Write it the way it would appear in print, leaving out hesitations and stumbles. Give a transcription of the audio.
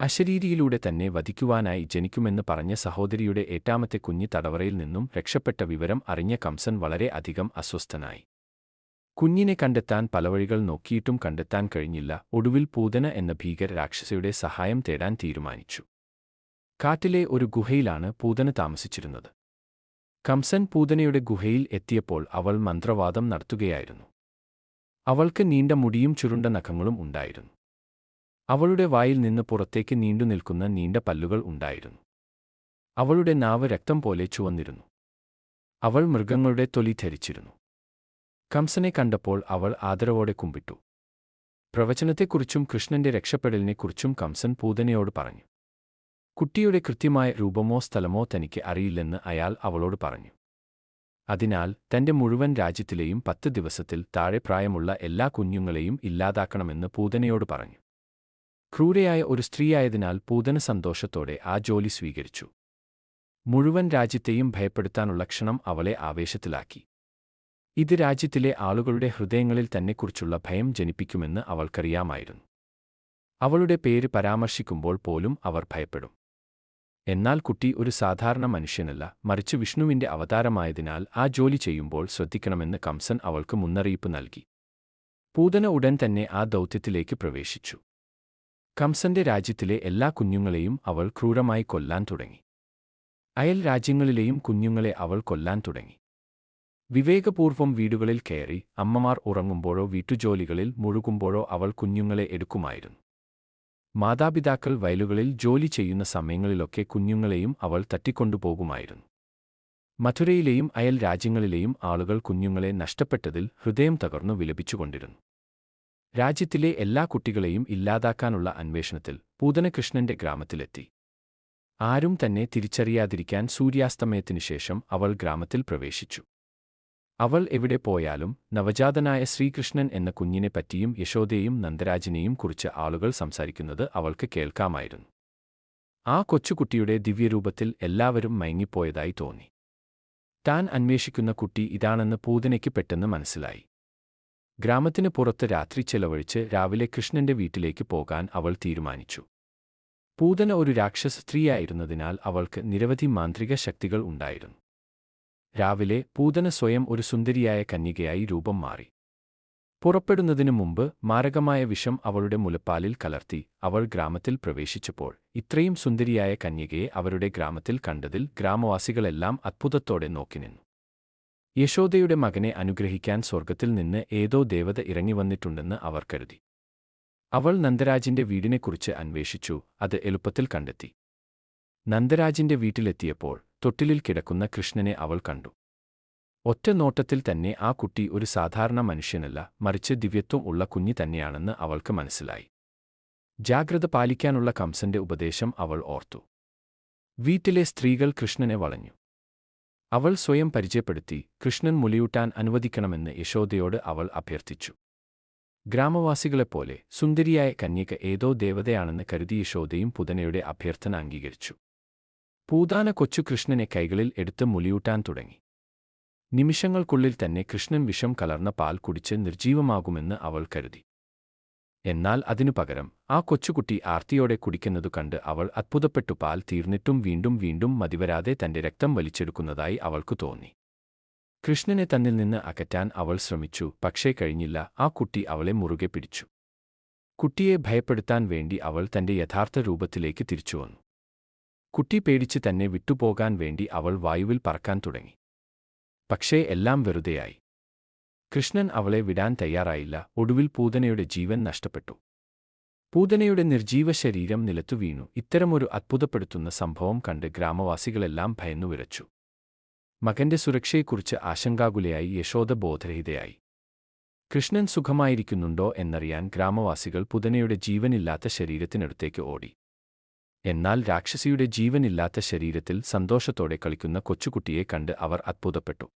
അശരീരിയിലൂടെ തന്നെ വധിക്കുവാനായി ജനിക്കുമെന്ന് പറഞ്ഞ സഹോദരിയുടെ എട്ടാമത്തെ കുഞ്ഞ് തടവറയിൽ നിന്നും രക്ഷപ്പെട്ട വിവരം അറിഞ്ഞ കംസൻ വളരെ അധികം അസ്വസ്ഥനായി. കുഞ്ഞിനെ കണ്ടെത്താൻ പലവഴികൾ നോക്കിയിട്ടും കണ്ടെത്താൻ കഴിഞ്ഞില്ല. ഒടുവിൽ പൂതന എന്ന ഭീകര രാക്ഷസയുടെ സഹായം തേടാൻ തീരുമാനിച്ചു. കാട്ടിലെ ഒരു ഗുഹയിലാണ് പൂതന താമസിച്ചിരുന്നത്. കംസൻ പൂതനയുടെ ഗുഹയിൽ എത്തിയപ്പോൾ അവൾ മന്ത്രവാദം നടത്തുകയായിരുന്നു. അവൾക്ക് നീണ്ട മുടിയും ചുരുണ്ട നഖങ്ങളും ഉണ്ടായിരുന്നു. അവളുടെ വായിൽ നിന്ന് പുറത്തേക്ക് നീണ്ടുനിൽക്കുന്ന നീണ്ട പല്ലുകൾ ഉണ്ടായിരുന്നു. അവളുടെ നാവ് രക്തം പോലെ ചുവന്നിരുന്നു. അവൾ മൃഗങ്ങളുടെ തൊലി ധരിച്ചിരുന്നു. കംസനെ കണ്ടപ്പോൾ അവൾ ആദരവോടെ കുമ്പിട്ടു. പ്രവചനത്തെക്കുറിച്ചും കൃഷ്ണന്റെ രക്ഷപ്പെടലിനെക്കുറിച്ചും കംസൻ പൂതനയോട് പറഞ്ഞു. കുട്ടിയുടെ കൃത്യമായ രൂപമോ സ്ഥലമോ തനിക്ക് അറിയില്ലെന്ന് അയാൾ അവളോട് പറഞ്ഞു. അതിനാൽ തന്റെ മുഴുവൻ രാജ്യത്തിലെയും 10 ദിവസത്തിൽ താഴെ പ്രായമുള്ള എല്ലാ കുഞ്ഞുങ്ങളെയും ഇല്ലാതാക്കണമെന്ന് പൂതനയോട് പറഞ്ഞു. ക്രൂരയായ ഒരു സ്ത്രീയായതിനാൽ പൂതന സന്തോഷത്തോടെ ആ ജോലി സ്വീകരിച്ചു. മുഴുവൻ രാജ്യത്തെയും ഭയപ്പെടുത്താനുള്ള ക്ഷണം അവളെ ആവേശത്തിലാക്കി. ഇത് രാജ്യത്തിലെ ആളുകളുടെ ഹൃദയങ്ങളിൽ തന്നെക്കുറിച്ചുള്ള ഭയം ജനിപ്പിക്കുമെന്ന് അവൾക്കറിയാമായിരുന്നു. അവളുടെ പേര് പരാമർശിക്കുമ്പോൾ പോലും അവർ ഭയപ്പെടും. എന്നാൽ കുട്ടി ഒരു സാധാരണ മനുഷ്യനല്ല, മറിച്ച് വിഷ്ണുവിന്റെ അവതാരമായതിനാൽ ആ ജോലി ചെയ്യുമ്പോൾ ശ്രദ്ധിക്കണമെന്ന് കംസൻ അവൾക്ക് മുന്നറിയിപ്പ് നൽകി. പൂതന ഉടൻ തന്നെ ആ ദൗത്യത്തിലേക്ക് പ്രവേശിച്ചു. കംസന്റെ രാജ്യത്തിലെ എല്ലാ കുഞ്ഞുങ്ങളെയും അവൾ ക്രൂരമായി കൊല്ലാൻ തുടങ്ങി. അയൽ രാജ്യങ്ങളിലെയും കുഞ്ഞുങ്ങളെ അവൾ കൊല്ലാൻ തുടങ്ങി. വിവേകപൂർവ്വം വീടുകളിൽ കയറി അമ്മമാർ ഉറങ്ങുമ്പോഴോ വീട്ടുജോലികളിൽ മുഴുകുമ്പോഴോ അവൾ കുഞ്ഞുങ്ങളെ എടുക്കുമായിരുന്നു. മാതാപിതാക്കൾ വയലുകളിൽ ജോലി ചെയ്യുന്ന സമയങ്ങളിലൊക്കെ കുഞ്ഞുങ്ങളെയും അവൾ തട്ടിക്കൊണ്ടുപോകുമായിരുന്നു. മഥുരയിലെയും അയൽ രാജ്യങ്ങളിലെയും ആളുകൾ കുഞ്ഞുങ്ങളെ നഷ്ടപ്പെട്ടതിൽ ഹൃദയം തകർന്നു വിലപിച്ചുകൊണ്ടിരുന്നു. രാജ്യത്തിലെ എല്ലാ കുട്ടികളെയും ഇല്ലാതാക്കാനുള്ള അന്വേഷണത്തിൽ പൂതന കൃഷ്ണന്റെ ഗ്രാമത്തിലെത്തി. ആരും തന്നെ തിരിച്ചറിയാതിരിക്കാൻ സൂര്യാസ്തമയത്തിനുശേഷം അവൾ ഗ്രാമത്തിൽ പ്രവേശിച്ചു. അവൾ എവിടെ പോയാലും നവജാതനായ ശ്രീകൃഷ്ണൻ എന്ന കുഞ്ഞിനെപ്പറ്റിയും യശോദയെയും നന്ദരാജനെയും കുറിച്ച് ആളുകൾ സംസാരിക്കുന്നത് അവൾക്ക് കേൾക്കാമായിരുന്നു. ആ കൊച്ചുകുട്ടിയുടെ ദിവ്യരൂപത്തിൽ എല്ലാവരും മയങ്ങിപ്പോയതായി തോന്നി. താൻ അന്വേഷിക്കുന്ന കുട്ടി ഇതാണെന്ന് പൂതനയ്ക്ക് പെട്ടെന്ന് മനസ്സിലായി. ഗ്രാമത്തിന് പുറത്ത് രാത്രി ചെലവഴിച്ച് രാവിലെ കൃഷ്ണന്റെ വീട്ടിലേക്ക് പോകാൻ അവൾ തീരുമാനിച്ചു. പൂതന ഒരു രാക്ഷസ സ്ത്രീയായിരുന്നതിനാൽ അവൾക്ക് നിരവധി മാന്ത്രിക ശക്തികൾ ഉണ്ടായിരുന്നു. രാവിലെ പൂതന സ്വയം ഒരു സുന്ദരിയായ കന്യകയായി രൂപം മാറി. പുറപ്പെടുന്നതിനു മുമ്പ് മാരകമായ വിഷം അവളുടെ മുലപ്പാലിൽ കലർത്തി അവൾ ഗ്രാമത്തിൽ പ്രവേശിച്ചപ്പോൾ ഇത്രയും സുന്ദരിയായ കന്യകയെ അവരുടെ ഗ്രാമത്തിൽ കണ്ടതിൽ ഗ്രാമവാസികളെല്ലാം അത്ഭുതത്തോടെ നോക്കിനിന്നു. യശോദയുടെ മകനെ അനുഗ്രഹിക്കാൻ സ്വർഗത്തിൽ നിന്ന് ഏതോ ദേവത ഇറങ്ങിവന്നിട്ടുണ്ടെന്ന് അവർ കരുതി. അവൾ നന്ദരാജിന്റെ വീടിനെക്കുറിച്ച് അന്വേഷിച്ചു. അത് എളുപ്പത്തിൽ കണ്ടെത്തി. നന്ദരാജിന്റെ വീട്ടിലെത്തിയപ്പോൾ തൊട്ടിലിൽ കിടക്കുന്ന കൃഷ്ണനെ അവൾ കണ്ടു. ഒറ്റ നോട്ടത്തിൽ തന്നെ ആ കുട്ടി ഒരു സാധാരണ മനുഷ്യനല്ല, മറിച്ച് ദിവ്യത്വം ഉള്ള കുഞ്ഞി തന്നെയാണെന്ന് അവൾക്ക് മനസ്സിലായി. ജാഗ്രത പാലിക്കാനുള്ള കംസന്റെ ഉപദേശം അവൾ ഓർത്തു. വീട്ടിലെ സ്ത്രീകൾ കൃഷ്ണനെ വളഞ്ഞു. അവൾ സ്വയം പരിചയപ്പെടുത്തി. കൃഷ്ണൻ മുലയൂട്ടാൻ അനുവദിക്കണമെന്ന് യശോദയോട് അവൾ അഭ്യർത്ഥിച്ചു. ഗ്രാമവാസികളെപ്പോലെ സുന്ദരിയായ കന്യക ഏതോ ദേവതയാണെന്ന് കരുതി യശോദയും പൂതനയുടെ അഭ്യർത്ഥന അംഗീകരിച്ചു. പൂതാന കൊച്ചു കൃഷ്ണനെ കൈകളിൽ എടുത്ത് മുലയൂട്ടാൻ തുടങ്ങി. നിമിഷങ്ങൾക്കുള്ളിൽ തന്നെ കൃഷ്ണൻ വിഷം കലർന്ന പാൽ കുടിച്ച് നിർജീവമാകുമെന്ന് അവൾ കരുതി. എന്നാൽ അതിനു പകരം ആ കൊച്ചുകുട്ടി ആർത്തിയോടെ കുടിക്കുന്നതു കണ്ട് അവൾ അത്ഭുതപ്പെട്ടു. പാൽ തീർന്നിട്ടും വീണ്ടും വീണ്ടും മതിവരാതെ തന്റെ രക്തം വലിച്ചെടുക്കുന്നതായി അവൾക്കു തോന്നി. കൃഷ്ണനെ തന്നിൽ നിന്ന് അകറ്റാൻ അവൾ ശ്രമിച്ചു, പക്ഷേ കഴിഞ്ഞില്ല. ആ കുട്ടി അവളെ മുറുകെ പിടിച്ചു. കുട്ടിയെ ഭയപ്പെടുത്താൻ വേണ്ടി അവൾ തന്റെ യഥാർത്ഥ രൂപത്തിലേക്ക് തിരിച്ചുവന്നു. കുട്ടി പേടിച്ച് തന്നെ വിട്ടുപോകാൻ വേണ്ടി അവൾ വായുവിൽ പറക്കാൻ തുടങ്ങി. പക്ഷേ എല്ലാം വെറുതെയായി. കൃഷ്ണൻ അവളെ വിടാൻ തയ്യാറായില്ല. ഒടുവിൽ പൂതനയുടെ ജീവൻ നഷ്ടപ്പെട്ടു. പൂതനയുടെ നിർജീവ ശരീരം നിലത്തു വീണു. ഇത്തരമൊരു അത്ഭുതപ്പെടുത്തുന്ന സംഭവം കണ്ട് ഗ്രാമവാസികളെല്ലാം ഭയന്നുവിറച്ചു. മകന്റെ സുരക്ഷയെക്കുറിച്ച് ആശങ്കാകുലയായി യശോദ ബോധരഹിതയായി. കൃഷ്ണൻ സുഖമായിരിക്കുന്നുണ്ടോ എന്നറിയാൻ ഗ്രാമവാസികൾ പൂതനയുടെ ജീവനില്ലാത്ത ശരീരത്തിനടുത്തേക്ക് ഓടി. എന്നാൽ രാക്ഷസിയുടെ ജീവനില്ലാത്ത ശരീരത്തിൽ സന്തോഷത്തോടെ കളിക്കുന്ന കൊച്ചുകുട്ടിയെ കണ്ട് അവർ അത്ഭുതപ്പെട്ടു.